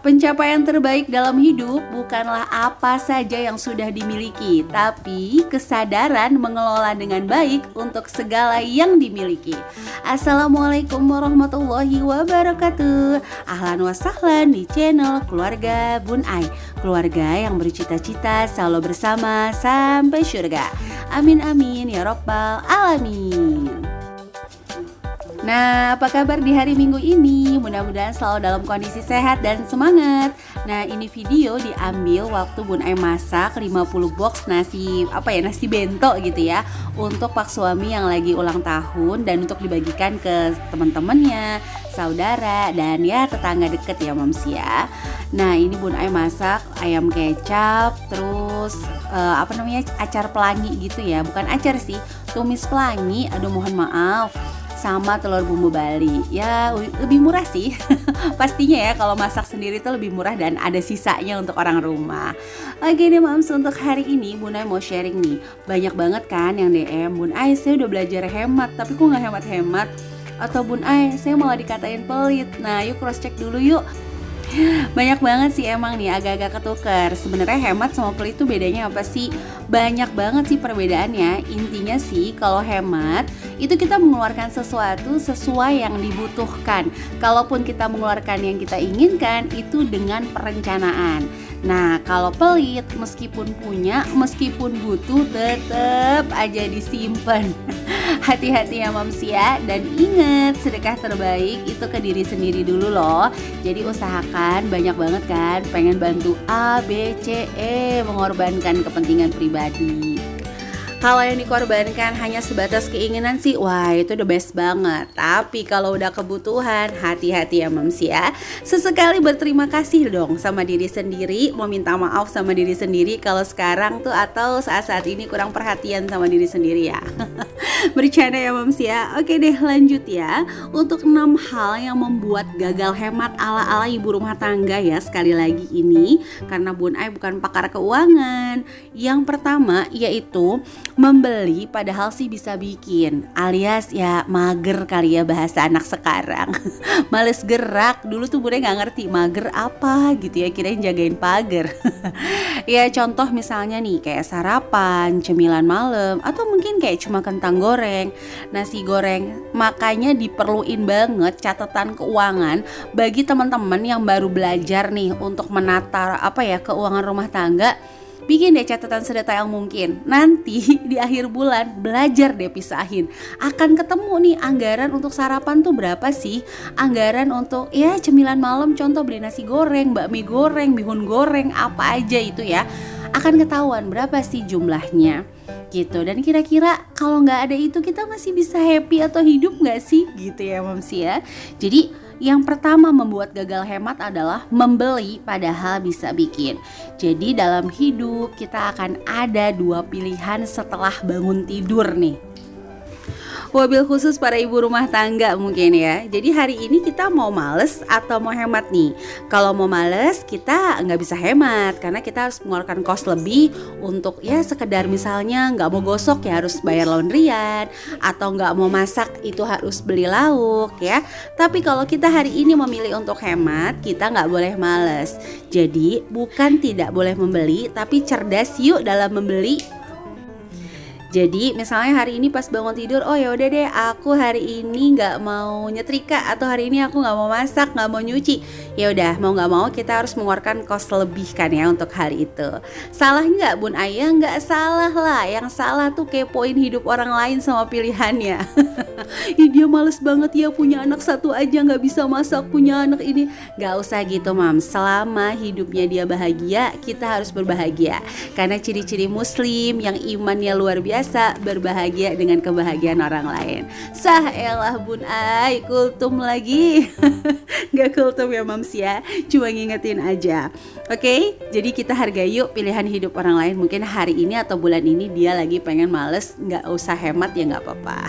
Pencapaian terbaik dalam hidup bukanlah apa saja yang sudah dimiliki, tapi kesadaran mengelola dengan baik untuk segala yang dimiliki. Assalamualaikum warahmatullahi wabarakatuh. Ahlan wa sahlan di channel Keluarga Bun Ai. Keluarga yang bercita-cita selalu bersama sampai surga. Amin amin ya robbal alamin. Nah, apa kabar di hari Minggu ini? Mudah-mudahan selalu dalam kondisi sehat dan semangat. Nah, ini video diambil waktu Bun Ai masak 50 box nasi bento gitu ya, untuk pak suami yang lagi ulang tahun dan untuk dibagikan ke teman-temannya, saudara dan ya tetangga deket ya Moms ya. Nah, ini Bun Ai masak ayam kecap, terus acar pelangi gitu ya. Bukan acar sih, tumis pelangi. Aduh mohon maaf, sama telur bumbu Bali. Ya lebih murah sih pastinya ya, kalau masak sendiri tuh lebih murah dan ada sisanya untuk orang rumah. Oke nih Moms, untuk hari ini Bun Ai mau sharing nih. Banyak banget kan yang DM, Bun Ai saya udah belajar hemat tapi kok gak hemat-hemat, atau Bun Ai saya malah dikatain pelit. Nah yuk cross check dulu yuk. Banyak banget sih emang nih, agak-agak ketukar. Sebenarnya hemat sama pelit itu bedanya apa sih? Banyak banget sih perbedaannya. Intinya sih kalau hemat itu kita mengeluarkan sesuatu sesuai yang dibutuhkan. Kalaupun kita mengeluarkan yang kita inginkan itu dengan perencanaan. Nah kalau pelit, meskipun punya, meskipun butuh, tetap aja disimpan. Hati-hati ya Moms ya. Dan ingat, sedekah terbaik itu ke diri sendiri dulu loh. Jadi usahakan, banyak banget kan pengen bantu A, B, C, E, mengorbankan kepentingan pribadi. Kalau yang dikorbankan hanya sebatas keinginan sih, wah itu the best banget. Tapi kalau udah kebutuhan, hati-hati ya Moms ya. Sesekali berterima kasih dong sama diri sendiri, mau minta maaf sama diri sendiri kalau sekarang tuh atau saat-saat ini kurang perhatian sama diri sendiri ya. Bercanda ya Moms ya. Oke deh, lanjut ya. Untuk 6 hal yang membuat gagal hemat ala-ala ibu rumah tangga ya. Sekali lagi ini karena Bun Ai bukan pakar keuangan. Yang pertama yaitu membeli padahal sih bisa bikin, alias ya mager kali ya bahasa anak sekarang. Males gerak. Dulu tuh Bun Ai gak ngerti mager apa gitu ya, kirain jagain pagar. Ya contoh misalnya nih kayak sarapan, cemilan malam, atau mungkin kayak cuma kentang goreng, nasi goreng. Makanya diperluin banget catatan keuangan bagi teman-teman yang baru belajar nih untuk menata keuangan rumah tangga. Bikin deh catatan sedetail mungkin. Nanti di akhir bulan belajar deh pisahin. Akan ketemu nih anggaran untuk sarapan tuh berapa sih, anggaran untuk ya cemilan malam, contoh beli nasi goreng, bakmi goreng, bihun goreng, apa aja itu ya. Akan ketahuan berapa sih jumlahnya gitu. Dan kira-kira kalau nggak ada itu kita masih bisa happy atau hidup nggak sih gitu ya Moms ya. Jadi yang pertama membuat gagal hemat adalah membeli padahal bisa bikin. Jadi dalam hidup kita akan ada 2 pilihan setelah bangun tidur nih. Wabil khusus para ibu rumah tangga mungkin ya. Jadi hari ini kita mau males atau mau hemat nih. Kalau mau males kita nggak bisa hemat karena kita harus mengeluarkan kos lebih untuk ya sekedar misalnya nggak mau gosok ya harus bayar laundryan, atau nggak mau masak itu harus beli lauk ya. Tapi kalau kita hari ini memilih untuk hemat, kita nggak boleh males. Jadi bukan tidak boleh membeli, tapi cerdas yuk dalam membeli. Jadi misalnya hari ini pas bangun tidur, oh ya udah deh aku hari ini nggak mau nyetrika, atau hari ini aku nggak mau masak, nggak mau nyuci. Ya udah mau nggak mau kita harus mengeluarkan kos lebih kan ya untuk hari itu. Salah nggak Bun Ai? Nggak salah lah. Yang salah tuh kepoin hidup orang lain sama pilihannya. Ih dia males banget ya, punya anak satu aja nggak bisa masak, punya anak ini. Nggak usah gitu Mams. Selama hidupnya dia bahagia, kita harus berbahagia. Karena ciri-ciri muslim yang imannya luar biasa, berbahagia dengan kebahagiaan orang lain. Sah elah Bun Ai, kultum lagi. Gak kultum ya Mams ya, cuma ngingetin aja. Oke, jadi kita hargai yuk pilihan hidup orang lain. Mungkin hari ini atau bulan ini dia lagi pengen males, gak usah hemat ya gak apa-apa.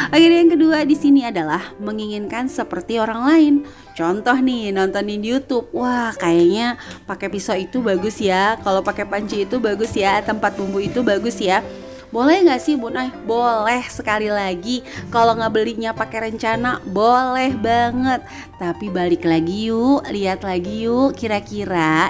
Oke, yang kedua di sini adalah menginginkan seperti orang lain. Contoh nih, nontonin di YouTube, wah kayaknya pakai pisau itu bagus ya, kalau pakai panci itu bagus ya, tempat bumbu itu bagus ya. Boleh nggak sih Bun Ai? Boleh sekali lagi. Kalau nggak belinya pakai rencana, boleh banget. Tapi balik lagi yuk, lihat lagi yuk, kira-kira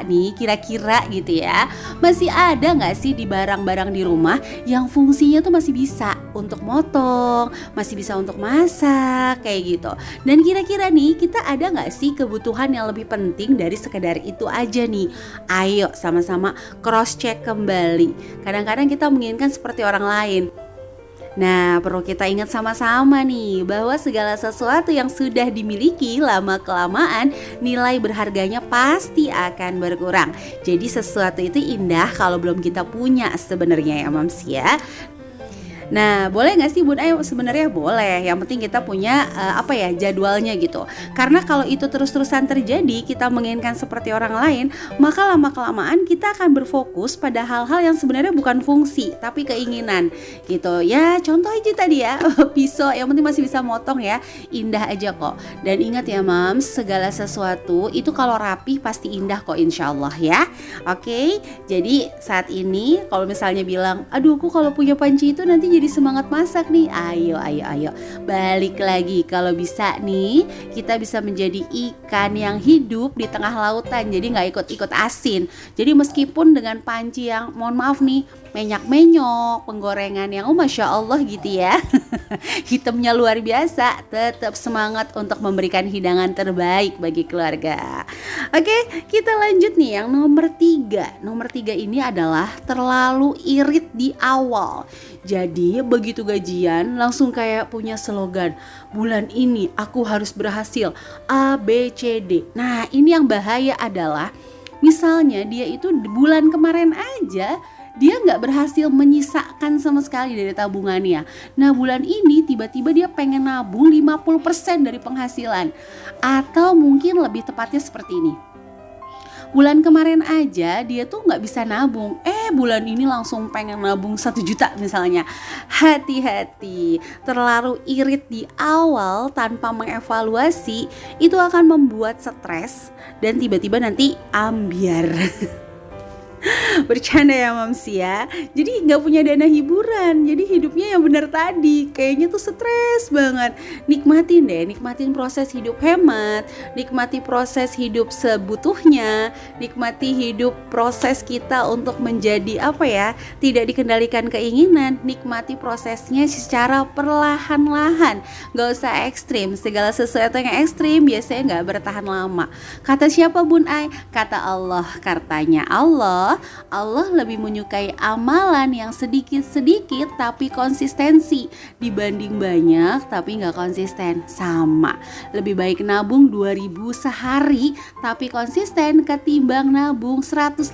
gitu ya, masih ada nggak sih di barang-barang di rumah yang fungsinya tuh masih bisa untuk motong, masih bisa untuk masak, kayak gitu. Dan kira-kira nih, kita ada nggak sih kebutuhan yang lebih penting dari sekedar itu aja nih? Ayo sama-sama cross check kembali. Kadang-kadang kita menginginkan seperti orang lain. Nah, perlu kita ingat sama-sama nih bahwa segala sesuatu yang sudah dimiliki lama-kelamaan nilai berharganya pasti akan berkurang. Jadi sesuatu itu indah kalau belum kita punya sebenarnya ya Mams ya. Nah, boleh nggak sih Bun Ai? Sebenarnya boleh. Yang penting kita punya jadwalnya gitu. Karena kalau itu terus-terusan terjadi, kita menginginkan seperti orang lain, maka lama-kelamaan kita akan berfokus pada hal-hal yang sebenarnya bukan fungsi, tapi keinginan gitu. Ya, contoh aja tadi ya, pisau yang penting masih bisa motong ya. Indah aja kok. Dan ingat ya Mams, segala sesuatu itu kalau rapi pasti indah kok insya Allah ya. Oke, jadi saat ini kalau misalnya bilang, aduh aku kalau punya panci itu nanti jadi semangat masak nih. Ayo balik lagi, kalau bisa nih kita bisa menjadi ikan yang hidup di tengah lautan, jadi nggak ikut-ikut asin. Jadi meskipun dengan panci yang mohon maaf nih menyak-menyok, penggorengan yang Masya Allah gitu ya hitamnya luar biasa, tetap semangat untuk memberikan hidangan terbaik bagi keluarga. Oke, kita lanjut nih yang nomor 3. Nomor 3 ini adalah terlalu irit di awal. Jadi begitu gajian langsung kayak punya slogan, bulan ini aku harus berhasil A, B, C, D. Nah ini yang bahaya adalah misalnya dia itu bulan kemarin aja dia nggak berhasil menyisakan sama sekali dari tabungannya. Nah bulan ini tiba-tiba dia pengen nabung 50% dari penghasilan. Atau mungkin lebih tepatnya seperti ini, bulan kemarin aja dia tuh nggak bisa nabung, bulan ini langsung pengen nabung 1 juta misalnya. Hati-hati, terlalu irit di awal tanpa mengevaluasi itu akan membuat stres dan tiba-tiba nanti ambiar. Bercanda ya Mams ya. Jadi gak punya dana hiburan, jadi hidupnya yang benar tadi, kayaknya tuh stres banget. Nikmatin proses hidup hemat, nikmati proses hidup sebutuhnya, nikmati hidup proses kita untuk menjadi tidak dikendalikan keinginan. Nikmati prosesnya secara perlahan-lahan, gak usah ekstrim. Segala sesuatu yang ekstrim biasanya gak bertahan lama. Kata siapa Bun Ai? Kata Allah. Katanya Allah lebih menyukai amalan yang sedikit-sedikit tapi konsistensi dibanding banyak tapi gak konsisten. Sama, lebih baik nabung 2.000 sehari tapi konsisten ketimbang nabung 150.000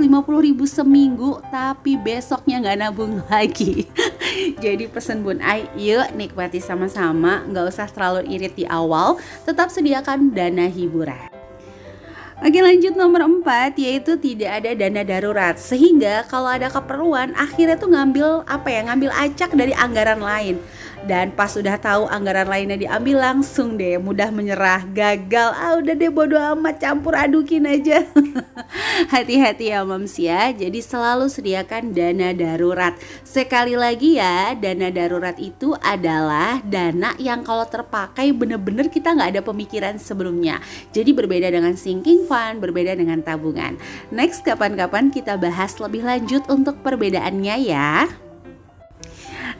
seminggu tapi besoknya gak nabung lagi. Jadi pesan Bun Ai, yuk nikmati sama-sama, gak usah terlalu irit di awal, tetap sediakan dana hiburan. Oke, lanjut nomor 4, yaitu tidak ada dana darurat. Sehingga kalau ada keperluan akhirnya tuh ngambil acak dari anggaran lain. Dan pas udah tahu anggaran lainnya diambil, langsung deh mudah menyerah, gagal. Udah deh bodo amat, campur adukin aja. Hati-hati ya Mams ya. Jadi selalu sediakan dana darurat. Sekali lagi ya, dana darurat itu adalah dana yang kalau terpakai bener-bener kita gak ada pemikiran sebelumnya. Jadi berbeda dengan sinking fund, berbeda dengan tabungan. Next, kapan-kapan kita bahas lebih lanjut untuk perbedaannya ya.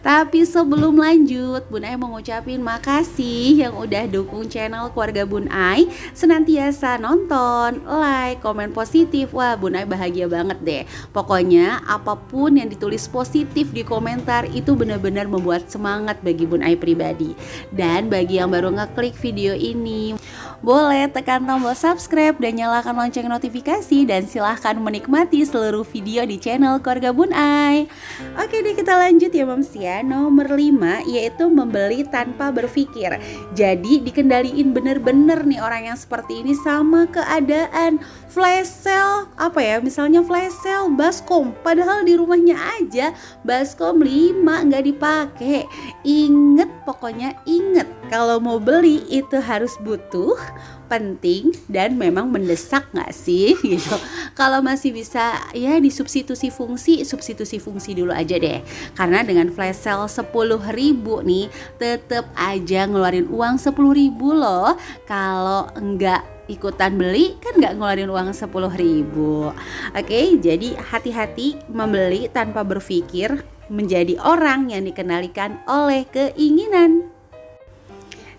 Tapi sebelum lanjut, Bun Ai mau ngucapin makasih yang udah dukung channel keluarga Bun Ai, senantiasa nonton, like, komen positif. Wah, Bun Ai bahagia banget deh. Pokoknya apapun yang ditulis positif di komentar itu benar-benar membuat semangat bagi Bun Ai pribadi. Dan bagi yang baru ngeklik video ini, boleh tekan tombol subscribe dan nyalakan lonceng notifikasi, dan silahkan menikmati seluruh video di channel keluarga Bun Ai. Oke deh, kita lanjut ya Mams ya. Nomor 5, yaitu membeli tanpa berpikir. Jadi dikendaliin bener-bener nih orang yang seperti ini sama keadaan. Flash sale, misalnya flash sale baskom, padahal di rumahnya aja baskom 5 nggak dipakai. Pokoknya inget, kalau mau beli itu harus butuh, penting dan memang mendesak nggak sih gitu. Kalau masih bisa ya disubstitusi fungsi dulu aja deh. Karena dengan flash sale 10.000 nih tetep aja ngeluarin uang 10.000 loh. Kalau enggak ikutan beli kan nggak ngeluarin uang 10.000. Oke, jadi hati-hati membeli tanpa berpikir, menjadi orang yang dikendalikan oleh keinginan.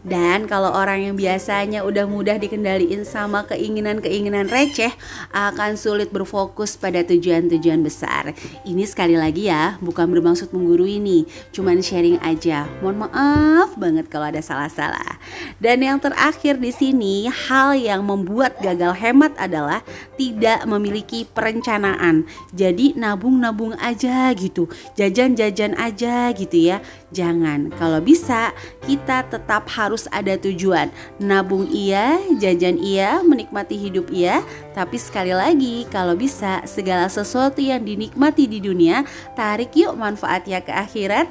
Dan kalau orang yang biasanya udah mudah dikendaliin sama keinginan-keinginan receh, akan sulit berfokus pada tujuan-tujuan besar. Ini sekali lagi ya, bukan bermaksud menggurui nih, cuman sharing aja. Mohon maaf banget kalau ada salah-salah. Dan yang terakhir di sini, hal yang membuat gagal hemat adalah tidak memiliki perencanaan. Jadi nabung-nabung aja gitu, jajan-jajan aja gitu ya. Jangan, kalau bisa kita tetap harus ada tujuan. Nabung iya, jajan iya, menikmati hidup iya. Tapi sekali lagi, kalau bisa segala sesuatu yang dinikmati di dunia, tarik yuk manfaatnya ke akhirat.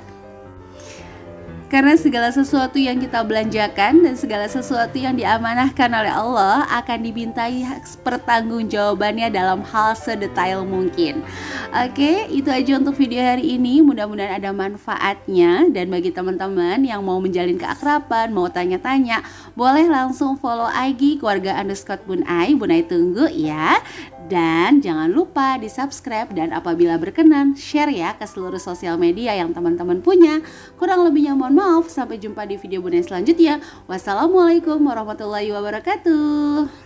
Karena segala sesuatu yang kita belanjakan dan segala sesuatu yang diamanahkan oleh Allah akan dimintai pertanggungjawabannya dalam hal sedetail mungkin. Oke, itu aja untuk video hari ini. Mudah-mudahan ada manfaatnya. Dan bagi teman-teman yang mau menjalin keakraban, mau tanya-tanya, boleh langsung follow IG keluarga_bunai. Bunai tunggu ya. Dan jangan lupa di subscribe dan apabila berkenan share ya ke seluruh sosial media yang teman-teman punya. Kurang lebihnya mohon maaf. Sampai jumpa di video Bunai selanjutnya. Wassalamualaikum warahmatullahi wabarakatuh.